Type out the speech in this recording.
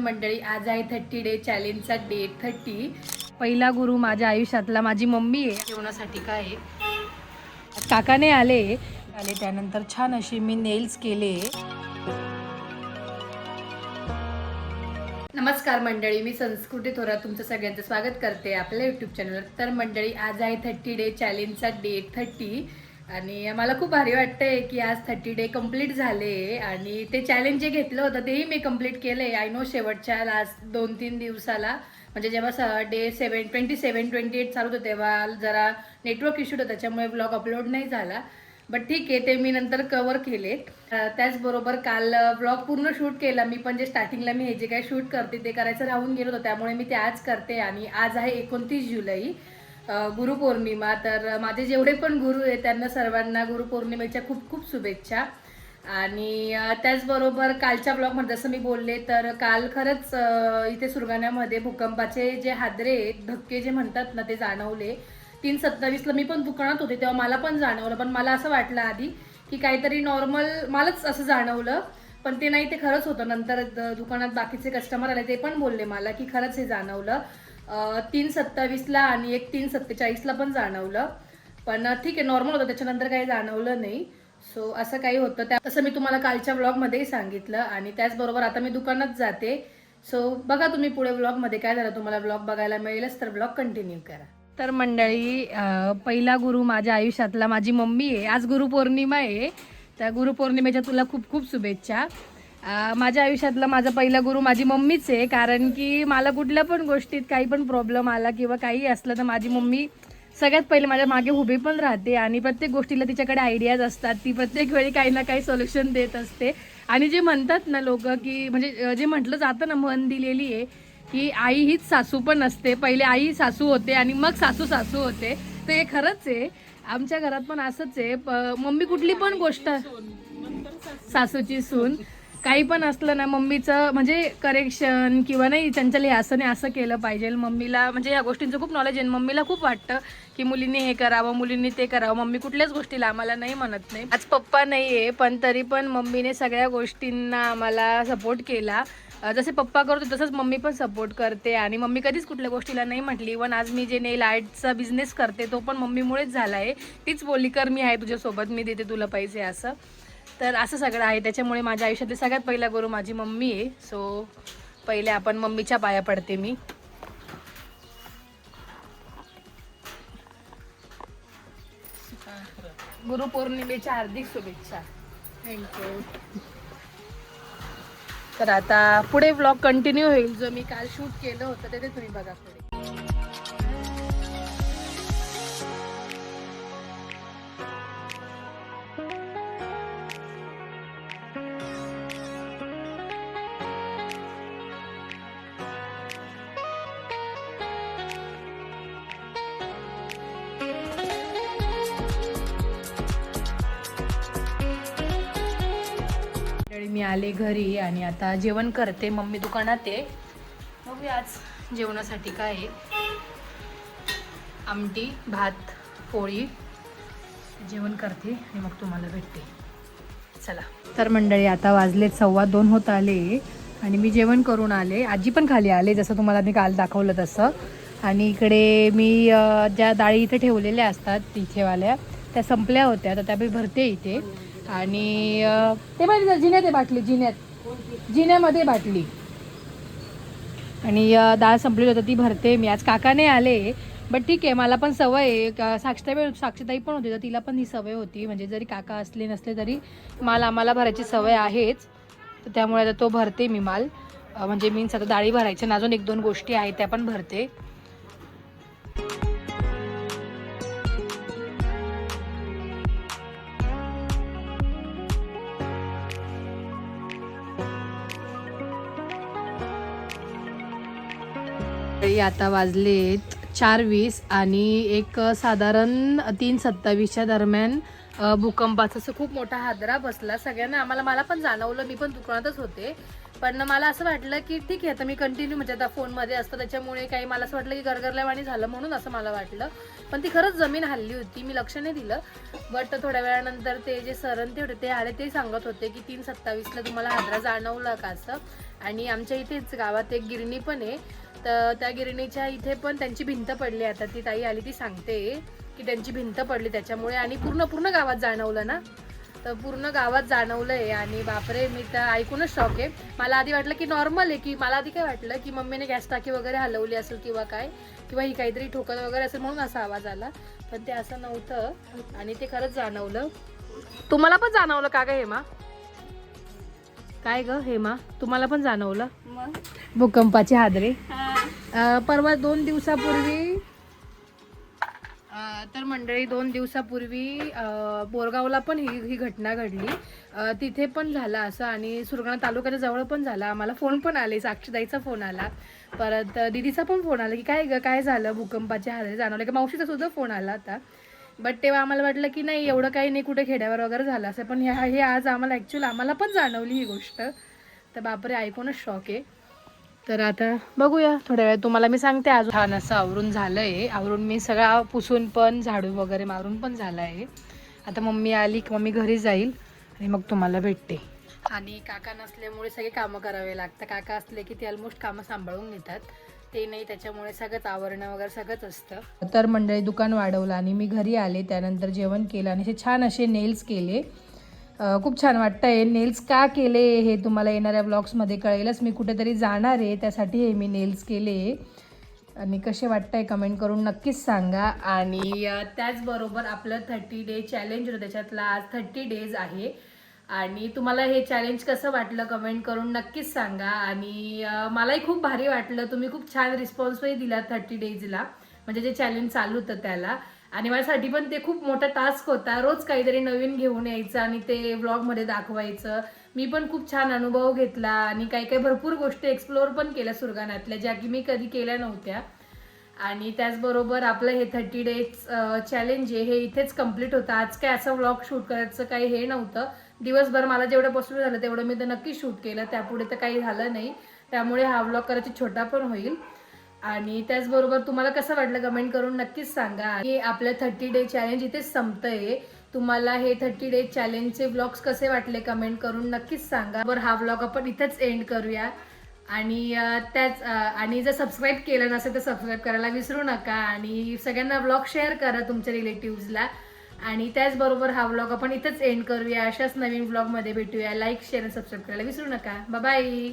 मंडळी आज आहे 30 डे चॅलेंजचा डे 30. पहिला गुरु माझ्या आयुष्यातला माझी मम्मी आहे. जेवणासाठी काय आहे, काकाने आले त्यानंतर छान अशी मी नेल्स केले. नमस्कार मंडळी, मी संस्कृती थोरात तुमचं सगळ्यांचं स्वागत करते आपल्या यूट्यूब चॅनलवर. तर मंडळी आज आहे 30 डे चॅलेंजचा डे 30 आणि मला खूप भारी वाटतंय की आज 30 डे कंप्लीट झाले आणि ते चॅलेंज जे घेतलं होतं तेही मी कंप्लीट केले. आय नो शेवटच्या लास्ट 2-3 दिवसाला म्हणजे जेव्हा डे 27-28 चालू होतं तेव्हा जरा नेटवर्क इश्यू होता, त्याच्यामुळे ब्लॉग अपलोड नाही झाला. बट ठीक आहे, ते मी नंतर कव्हर केले. त्याचबरोबर काल ब्लॉग पूर्ण शूट केला मी, पण जे स्टार्टिंगला मी हे जे काही शूट करते ते करायचं राहून गेलं होतं, त्यामुळे मी ते आज करते. आणि आज आहे 29 जुलै, गुरुपौर्णिमा. तर माझे जेवढे पण गुरु आहेत त्यांना सर्वांना गुरुपौर्णिमेच्या खूप खूप शुभेच्छा. आणि त्याचबरोबर कालच्या ब्लॉगमध्ये जसं मी बोलले तर काल खरंच इथे सुरगाण्यामध्ये भूकंपाचे जे हादरे धक्के जे म्हणतात ना ते जाणवले. 3:27ला मी पण दुकानात होते तेव्हा मला पण जाणवलं, पण मला असं वाटलं आधी की काहीतरी नॉर्मल मलाच असं जाणवलं, पण ते नाही, ते खरंच होतं. नंतर दुकानात बाकीचे कस्टमर आले ते पण बोलले मला की खरंच हे जाणवलं. 3:27ला आणि एक 3:47ला पण जाणवलं, पण ठीक आहे नॉर्मल होतं, त्याच्यानंतर काही जाणवलं नाही. सो असं काही होतं त्या, तसं मी तुम्हाला कालच्या ब्लॉगमध्येही सांगितलं. आणि त्याचबरोबर आता मी दुकानात जाते. सो बघा तुम्ही पुढे ब्लॉगमध्ये काय झालं, तुम्हाला ब्लॉग बघायला मिळेलच, तर ब्लॉग कंटिन्यू करा. तर मंडळी पहिला गुरु माझ्या आयुष्यातला माझी मम्मी आहे. आज गुरुपौर्णिमा आहे, त्या गुरुपौर्णिमेच्या तुला खूप खूप शुभेच्छा. माझ्या आयुष्यातला माझा पहिला गुरु माझी मम्मीच आहे, कारण की मला कुठल्या पण गोष्टीत काही पण प्रॉब्लेम आला किंवा काही असलं तर माझी मम्मी सगळ्यात पहिले माझ्या मागे उभी पण राहते आणि प्रत्येक गोष्टीला तिच्याकडे आयडियाज असतात. ती प्रत्येक वेळी काही ना काही सोल्युशन देत असते. आणि जे म्हणतात ना लोक की म्हणजे जे म्हटलं जातं ना, म्हण दिलेली आहे की आई हीच सासू पण असते. पहिले आई सासू होते आणि मग सासू सासू होते. तर हे खरंच आहे, आमच्या घरात पण असंच आहे. मम्मी कुठली पण गोष्ट, सासूची सून, काही पण असलं ना मम्मीचं म्हणजे करेक्शन किंवा नाही चंचल हे असं नाही असं केलं पाहिजे. मम्मीला म्हणजे या गोष्टींचं खूप नॉलेज आहे. मम्मीला खूप वाटतं की मुलींनी हे करावं, मुलींनी ते करावं. मम्मी कुठल्याच गोष्टीला आम्हाला नाही म्हणत नाही. आज पप्पा नाही आहे पण तरी पण मम्मीने सगळ्या गोष्टींना आम्हाला सपोर्ट केला. जसे पप्पा करतो तसंच मम्मी पण सपोर्ट करते आणि मम्मी कधीच कुठल्या गोष्टीला नाही म्हटली. इव्हन आज मी जे नेल आर्टचा बिझनेस करते तो पण मम्मीमुळेच झाला आहे. तीच बोलली कर मी आहे तुझ्यासोबत, मी देते तुला पैसे असं. तर असं सगळं आहे, त्याच्यामुळे माझ्या आयुष्यातले सगळ्यात पहिला गुरु माझी मम्मी आहे. सो पहिले आपण मम्मीच्या पाया पडते मी. गुरुपौर्णिमेच्या हार्दिक शुभेच्छा. थँक्यू. तर आता पुढे व्लॉग कंटिन्यू होईल, जो मी काल शूट केलं होतं ते तुम्ही बघा पुढे. मी आले घरी आणि आता जेवण करते. मम्मी दुकानात आहे, बघूया आज जेवणासाठी काय आहे. आमटी, भात, पोळी. जेवण करते आणि मग तुम्हाला भेटते. चला. तर मंडळी आता वाजले 2:15 होत आले आणि मी जेवण करून आले. आजी पण खाली आले जसं तुम्हाला मी काल दाखवलं तसं. आणि इकडे मी ज्या डाळी इथे ठेवलेल्या असतात तिथेवाल्या त्या संपल्या होत्या, तर त्या मी भरते इथे. आणि ते बाटली जिन्यात आहे, बाटली जिन्यामध्ये बाटली. आणि डाळ संपली होती ती भरते मी. आज काकाने आले बट ठीक आहे, मला पण सवय आहे. साक्षीताई पण होती तर तिला पण ही सवय होती, म्हणजे जरी काका असले नसले तरी आम्हाला भरायची सवय आहेच. तर त्यामुळे आता तो भरते मी माल, म्हणजे मीन्स आता डाळी भरायच्या आणि अजून 1-2 गोष्टी आहेत त्या पण भरते. आता वाजलेत 4:20 आणि एक साधारण 3:27च्या दरम्यान भूकंपाचा असं खूप मोठा हादरा बसला सगळ्यांना. मला पण जाणवलं, मी पण दुकानातच होते. पण मला असं वाटलं की ठीक आहे, आता मी कंटिन्यू म्हणजे आता फोनमध्ये असतं त्याच्यामुळे काही मला असं वाटलं की गरगरल्यावाणी झालं म्हणून असं मला वाटलं. पण ती खरंच जमीन हल्ली होती, मी लक्ष नाही दिलं. बट थोड्या वेळानंतर ते जे सरण ते होते ते आले, ते सांगत होते की 3:27ला तुम्हाला हादरा जाणवला का असं. आणि आमच्या इथेच गावात एक गिरणी पण आहे, तर त्या गिरणीच्या इथे पण त्यांची भिंत पडली. आता ती ताई आली ती सांगते की त्यांची भिंत पडली त्याच्यामुळे, आणि पूर्ण गावात जाणवलं ना, तर पूर्ण गावात जाणवलंय. आणि बापरे, मी तर ऐकूनच शॉक आहे. मला आधी वाटलं की नॉर्मल आहे, की मला आधी काय वाटलं की मम्मीने गॅस टाकी वगैरे हलवली असेल किंवा काय, किंवा ही काहीतरी ठोकत वगैरे असेल म्हणून असा आवाज आला. पण ते असं नव्हतं आणि ते खरंच जाणवलं. तुम्हाला पण जाणवलं का ग हेमा? काय ग हेमा, तुम्हाला पण जाणवलं भूकंपाचे हादरे? परवा 2 दिवसापूर्वी तर मंडळी 2 दिवसापूर्वी बोरगावला पण ही घटना घडली. तिथे पण झाला असं, आणि सुरगाणा तालुक्याच्या जवळ पण झाला. आम्हाला फोन पण आले, साक्षीदाईचा फोन आला, परत दिदीचा पण फोन आला की काय झालं, भूकंपाचे हादरे जाणवले की. मावशीचा सुद्धा फोन आला होता. बट तेव्हा आम्हाला वाटलं की नाही एवढं काही नाही, कुठे खेड्यावर वगैरे झालं असं. पण हे आज आम्हाला पण जाणवली ही गोष्ट. तर बापरे, ऐकूनच शॉक आहे. तर आता बघूया थोड्या वेळ तुम्हाला मी सांगते. अजून छान असं आवरून झालंय, आवरून मी सगळा पुसून पण झाडू वगैरे मारून पण झाला आहे. आता मम्मी आली की मम्मी घरी जाईल आणि मग तुम्हाला भेटते. आणि काका नसल्यामुळे सगळे कामं करावे लागतात. काका असले की ते ऑलमोस्ट कामं सांभाळून घेतात, ते नाही त्याच्यामुळे सगळंच आवरणं वगैरे सगळंच असतं. तर मंडळी दुकान वाढवलं आणि मी घरी आले, त्यानंतर जेवण केलं आणि छान असे नेल्स केले. खूप छान वाटतंय. नेल्स का केले हे तुम्हाला येणाऱ्या व्लॉग्समध्ये कळेलच. मी कुठेतरी जाणार आहे त्यासाठी हे मी नेल्स केले. आणि कसे वाटतंय कमेंट करून नक्कीच सांगा. आणि त्याचबरोबर आपलं 30 डे चॅलेंज होतं, त्याच्यातला आज 30 डेज आहे. आणि तुम्हाला हे चॅलेंज कसं वाटलं कमेंट करून नक्कीच सांगा. आणि मलाही खूप भारी वाटलं, तुम्ही खूप छान रिस्पॉन्सही दिला 30 डेजला, म्हणजे जे चॅलेंज चालू होतं त्याला. आणि माझ्यासाठी पण ते खूप मोठा टास्क होता, रोज काहीतरी नवीन घेऊन यायचं आणि ते व्लॉगमध्ये दाखवायचं. मी पण खूप छान अनुभव घेतला आणि काही भरपूर गोष्टी एक्सप्लोअर पण केल्या सुरगाण्यातल्या, ज्या की मी कधी केल्या नव्हत्या. आणि त्याचबरोबर आपलं हे 30 डेज चॅलेंज आहे हे इथेच कम्प्लीट होतं. आज काय असं व्लॉग शूट करायचं काही हे नव्हतं. दिवसभर मला जेवढं पॉसिबल झालं तेवढं मी तर नक्की शूट केलं, त्यापुढे तर काही झालं नाही. त्यामुळे हा व्लॉग कदाचित छोटा पण होईल. आणि त्याचबरोबर तुम्हाला कसं वाटलं कमेंट करून नक्कीच सांगा. हे आपलं 30 डे चॅलेंज इथेच संपतंय. तुम्हाला हे 30 डे चॅलेंजचे व्लॉग्स कसे वाटले कमेंट करून नक्कीच सांगा. बरं, हा व्लॉग आपण इथेच एंड करूया. आणि आणि जर सबस्क्राईब केलं नसेल तर सबस्क्राईब करायला विसरू नका. आणि सगळ्यांना व्लॉग शेअर करा तुमच्या रिलेटिव्हजला. आणि त्याचबरोबर हा व्लॉग आपण इथेच एंड करूया. अशाच नवीन व्लॉगमध्ये भेटूया. लाईक शेअर आणि सबस्क्राईब करायला विसरू नका. Bye bye.